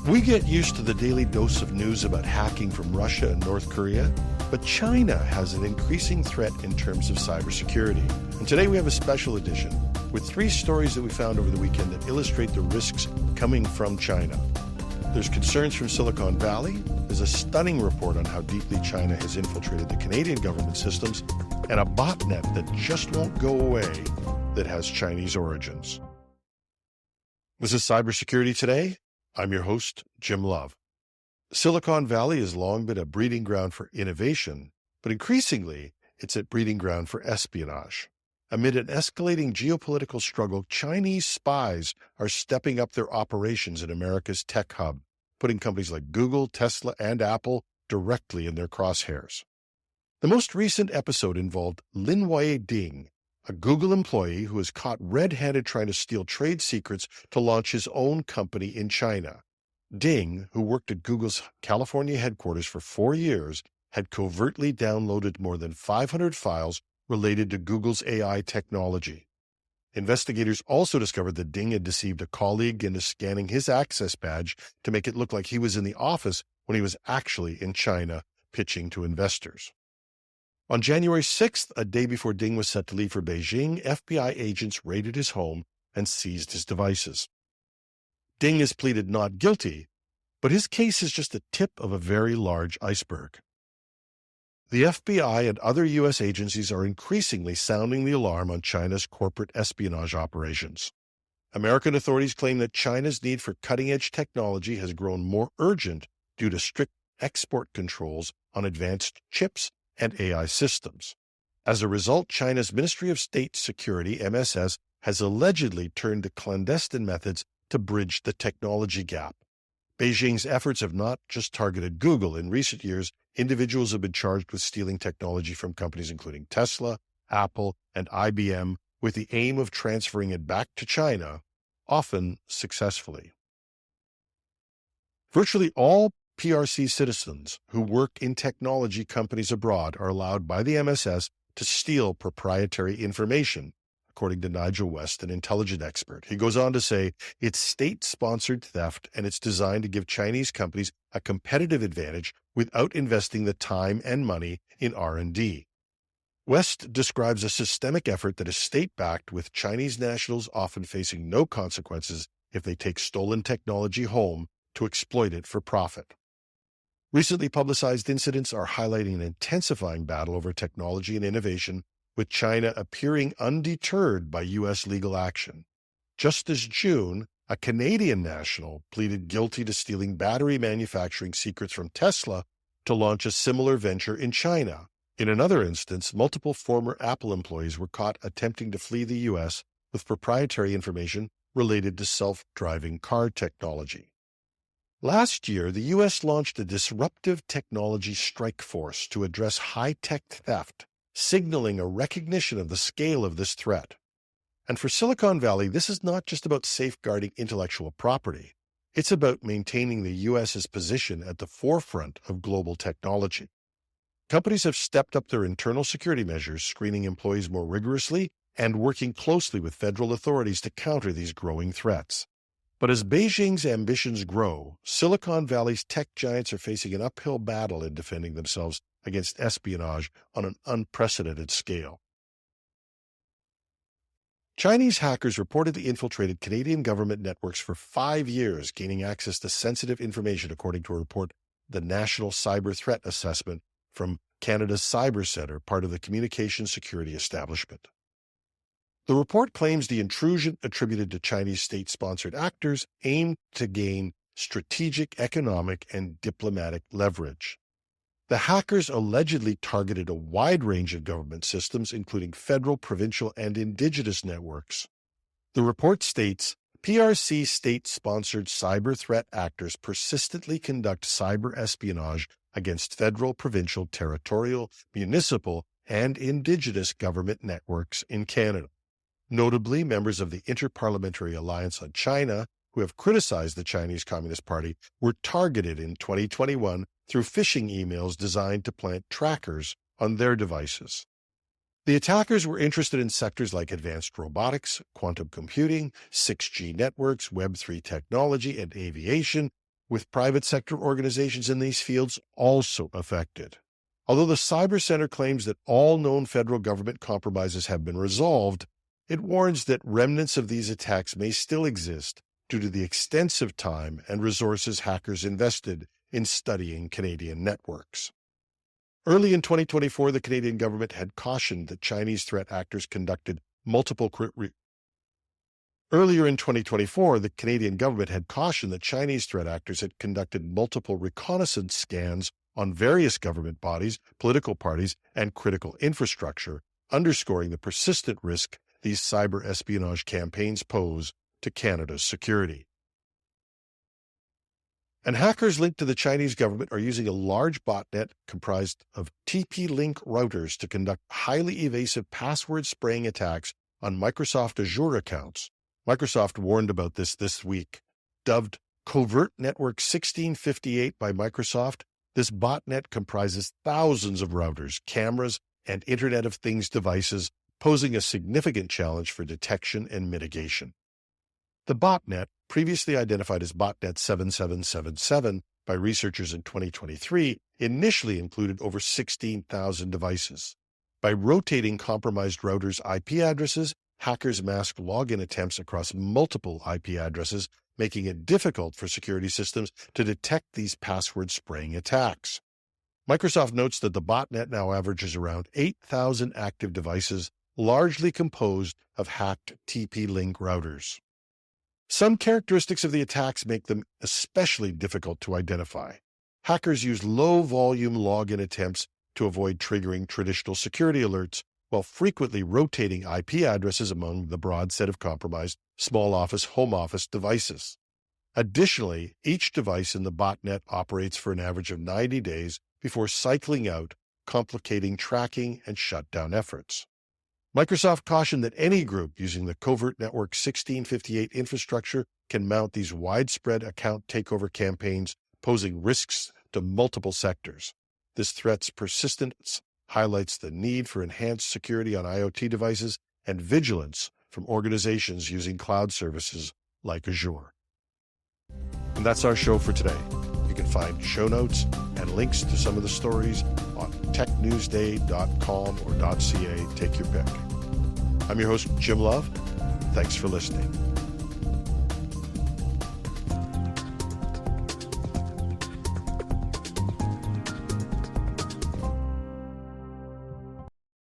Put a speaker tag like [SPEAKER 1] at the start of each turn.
[SPEAKER 1] We get used to the daily dose of news about hacking from Russia and North Korea, but China has an increasing threat in terms of cybersecurity. And today we have a special edition with 3 stories that we found over the weekend that illustrate the risks coming from China. There's concerns from Silicon Valley, there's a stunning report on how deeply China has infiltrated the Canadian government systems, and a botnet that just won't go away that has Chinese origins. This is Cybersecurity Today. I'm your host, Jim Love. Silicon Valley has long been a breeding ground for innovation, but increasingly, it's a breeding ground for espionage. Amid an escalating geopolitical struggle, Chinese spies are stepping up their operations in America's tech hub, putting companies like Google, Tesla, and Apple directly in their crosshairs. The most recent episode involved Linwei Ding, a Google employee who was caught red-handed trying to steal trade secrets to launch his own company in China. Ding, who worked at Google's California headquarters for 4 years, had covertly downloaded more than 500 files related to Google's AI technology. Investigators also discovered that Ding had deceived a colleague into scanning his access badge to make it look like he was in the office when he was actually in China pitching to investors. On January 6th, a day before Ding was set to leave for Beijing, FBI agents raided his home and seized his devices. Ding has pleaded not guilty, but his case is just the tip of a very large iceberg. The FBI and other U.S. agencies are increasingly sounding the alarm on China's corporate espionage operations. American authorities claim that China's need for cutting-edge technology has grown more urgent due to strict export controls on advanced chips and AI systems. As a result, China's Ministry of State Security, MSS, has allegedly turned to clandestine methods to bridge the technology gap. Beijing's efforts have not just targeted Google. In recent years, individuals have been charged with stealing technology from companies including Tesla, Apple, and IBM with the aim of transferring it back to China, often successfully. Virtually all PRC citizens who work in technology companies abroad are allowed by the MSS to steal proprietary information, according to Nigel West, an intelligence expert. He goes on to say, it's state-sponsored theft, and it's designed to give Chinese companies a competitive advantage without investing the time and money in R&D. West describes a systemic effort that is state-backed, with Chinese nationals often facing no consequences if they take stolen technology home to exploit it for profit. Recently publicized incidents are highlighting an intensifying battle over technology and innovation, with China appearing undeterred by U.S. legal action. Just this June, a Canadian national pleaded guilty to stealing battery manufacturing secrets from Tesla to launch a similar venture in China. In another instance, multiple former Apple employees were caught attempting to flee the U.S. with proprietary information related to self-driving car technology. Last year, the U.S. launched a disruptive technology strike force to address high-tech theft, signaling a recognition of the scale of this threat. And for Silicon Valley, this is not just about safeguarding intellectual property. It's about maintaining the U.S.'s position at the forefront of global technology. Companies have stepped up their internal security measures, screening employees more rigorously and working closely with federal authorities to counter these growing threats. But as Beijing's ambitions grow, Silicon Valley's tech giants are facing an uphill battle in defending themselves against espionage on an unprecedented scale. Chinese hackers reportedly infiltrated Canadian government networks for 5 years, gaining access to sensitive information, according to a report, the National Cyber Threat Assessment from Canada's Cyber Centre, part of the Communication Security Establishment. The report claims the intrusion attributed to Chinese state-sponsored actors aimed to gain strategic, economic, and diplomatic leverage. The hackers allegedly targeted a wide range of government systems, including federal, provincial, and indigenous networks. The report states, PRC state-sponsored cyber threat actors persistently conduct cyber espionage against federal, provincial, territorial, municipal, and indigenous government networks in Canada. Notably, members of the Inter-Parliamentary Alliance on China, who have criticized the Chinese Communist Party, were targeted in 2021 through phishing emails designed to plant trackers on their devices. The attackers were interested in sectors like advanced robotics, quantum computing, 6G networks, Web3 technology, and aviation, with private sector organizations in these fields also affected. Although the Cyber Center claims that all known federal government compromises have been resolved, it warns that remnants of these attacks may still exist due to the extensive time and resources hackers invested in studying Canadian networks. Early in 2024, the Canadian government had cautioned that Chinese threat actors conducted multiple Earlier in 2024, the Canadian government had cautioned that Chinese threat actors had conducted multiple reconnaissance scans on various government bodies, political parties, and critical infrastructure, underscoring the persistent risk these cyber espionage campaigns pose to Canada's security. And hackers linked to the Chinese government are using a large botnet comprised of TP-Link routers to conduct highly evasive password-spraying attacks on Microsoft Azure accounts. Microsoft warned about this week. Dubbed Covert Network 1658 by Microsoft, this botnet comprises thousands of routers, cameras, and Internet of Things devices, posing a significant challenge for detection and mitigation. The botnet, previously identified as Botnet 7777 by researchers in 2023, initially included over 16,000 devices. By rotating compromised routers' IP addresses, hackers masked login attempts across multiple IP addresses, making it difficult for security systems to detect these password-spraying attacks. Microsoft notes that the botnet now averages around 8,000 active devices, largely composed of hacked TP-Link routers. Some characteristics of the attacks make them especially difficult to identify. Hackers use low-volume login attempts to avoid triggering traditional security alerts, while frequently rotating IP addresses among the broad set of compromised small office, home office devices. Additionally, each device in the botnet operates for an average of 90 days before cycling out, complicating tracking and shutdown efforts. Microsoft cautioned that any group using the Covert Network 1658 infrastructure can mount these widespread account takeover campaigns, posing risks to multiple sectors. This threat's persistence highlights the need for enhanced security on IoT devices and vigilance from organizations using cloud services like Azure. And that's our show for today. You can find show notes and links to some of the stories on technewsday.com or .ca. Take your pick. I'm your host, Jim Love. Thanks for listening.